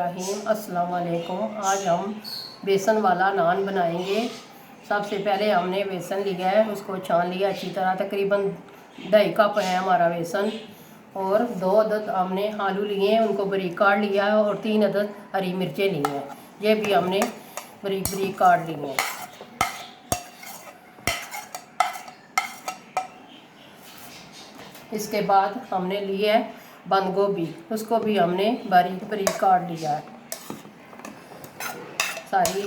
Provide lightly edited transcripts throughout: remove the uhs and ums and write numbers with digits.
बिस्मिल्लाहिर्रहमानिर्रहीम। अस्सलाम वालेकुम। आज हम बेसन वाला नान बनाएंगे। सबसे पहले हमने बेसन लिया है, उसको छान लिया अच्छी तरह। तकरीबन 2.5 कप है हमारा बेसन। और 2 अदद हमने आलू लिए हैं, उनको बारीक काट लिया है। और 3 अदद हरी मिर्चें ली हैं, ये भी हमने बारीक बारीक काट ली हैं। इसके बाद हमने लिया है बंद गोभी, उसको भी हमने बारीक बारीक काट लिया है। सारी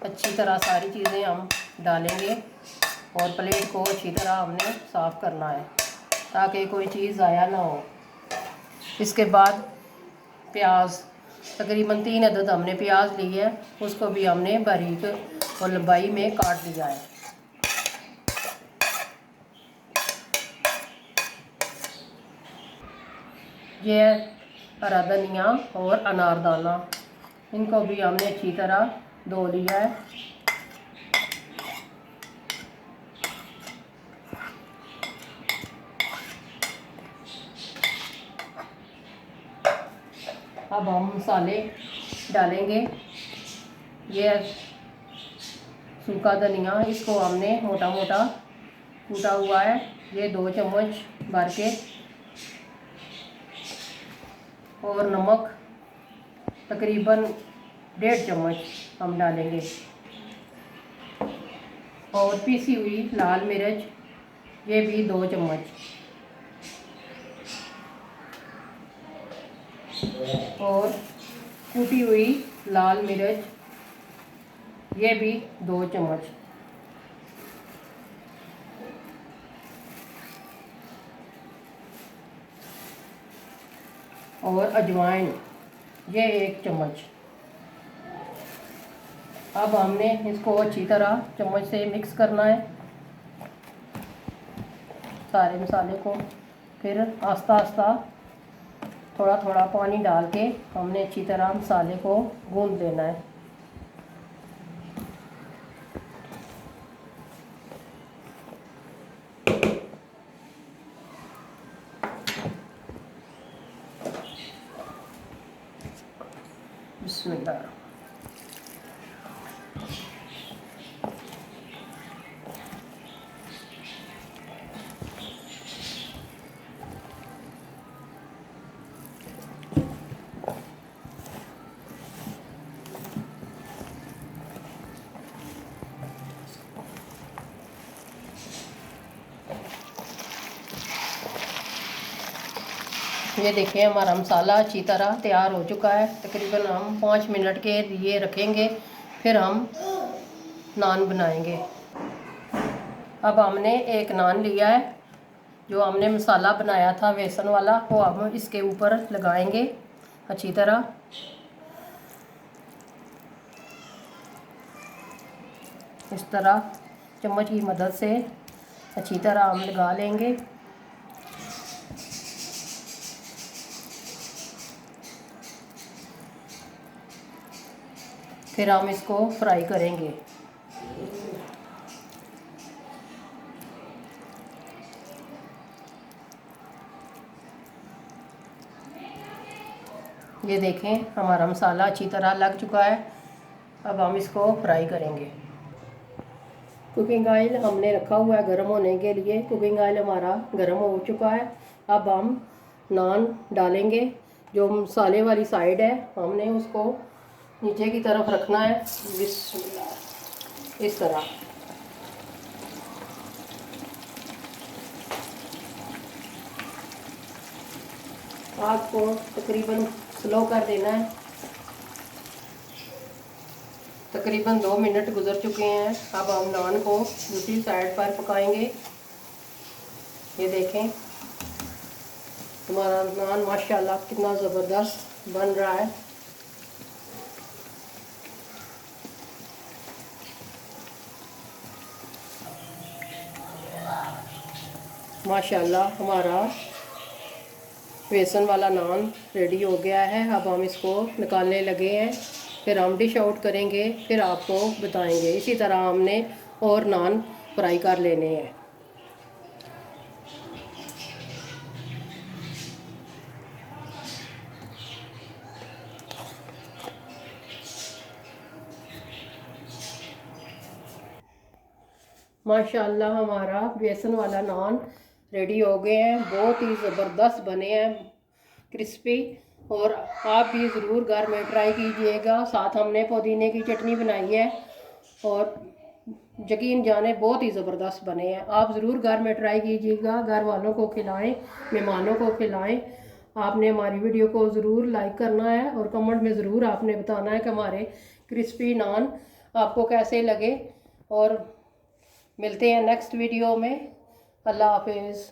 अच्छी तरह सारी चीज़ें हम डालेंगे और प्लेट को अच्छी तरह हमने साफ़ करना है ताकि कोई चीज़ ज़ाया ना हो। इसके बाद प्याज, तकरीबन 3 अदद हमने प्याज ली है, उसको भी हमने बारीक और लंबाई में काट लिया है। ये हरा धनिया और अनारदाना, इनको भी हमने अच्छी तरह धो लिया है। अब हम मसाले डालेंगे। ये सूखा धनिया, इसको हमने मोटा मोटा कूटा हुआ है, ये 2 चम्मच भर के। और नमक तकरीबन 1.5 चम्मच हम डालेंगे। और पीसी हुई लाल मिर्च, ये भी 2 चम्मच। और कूटी हुई लाल मिर्च, ये भी 2 चम्मच। और अजवाइन, ये 1 चम्मच। अब हमने इसको अच्छी तरह चम्मच से मिक्स करना है सारे मसाले को। फिर आस्ता आस्ता थोड़ा थोड़ा पानी डाल के हमने अच्छी तरह मसाले को गूंद लेना है। बिस्मिल्लाह। ये देखिए हमारा मसाला अच्छी तरह तैयार हो चुका है। तकरीबन हम 5 मिनट के लिए रखेंगे, फिर हम नान बनाएंगे। अब हमने एक नान लिया है, जो हमने मसाला बनाया था बेसन वाला, वो हम इसके ऊपर लगाएंगे अच्छी तरह। इस तरह चम्मच की मदद से अच्छी तरह हम लगा लेंगे। फिर हम इसको फ्राई करेंगे। ये देखें हमारा मसाला अच्छी तरह लग चुका है। अब हम इसको फ्राई करेंगे। कुकिंग ऑयल हमने रखा हुआ है गर्म होने के लिए। कुकिंग ऑयल हमारा गर्म हो चुका है। अब हम नान डालेंगे। जो मसाले वाली साइड है हमने उसको नीचे की तरफ रखना है, इस तरह। आग को तकरीबन स्लो कर देना है। तकरीबन 2 मिनट गुजर चुके हैं। अब हम नान को दूसरी साइड पर पकाएंगे। ये देखें हमारा नान माशाल्लाह कितना ज़बरदस्त बन रहा है। माशाल्लाह हमारा बेसन वाला नान रेडी हो गया है। अब हम इसको निकालने लगे हैं, फिर हम डिश आउट करेंगे, फिर आपको बताएंगे। इसी तरह हमने और नान फ्राई कर लेने हैं। माशाल्लाह हमारा बेसन वाला नान रेडी हो गए हैं, बहुत ही ज़बरदस्त बने हैं, क्रिस्पी। और आप भी ज़रूर घर में ट्राई कीजिएगा। साथ हमने पुदीने की चटनी बनाई है और यकीन जाने बहुत ही ज़बरदस्त बने हैं। आप ज़रूर घर में ट्राई कीजिएगा, घर वालों को खिलाएं, मेहमानों को खिलाएं। आपने हमारी वीडियो को ज़रूर लाइक करना है और कमेंट में ज़रूर आपने बताना है कि हमारे क्रिस्पी नान आपको कैसे लगे। और मिलते हैं नेक्स्ट वीडियो में। अल्लाह हाफिज़।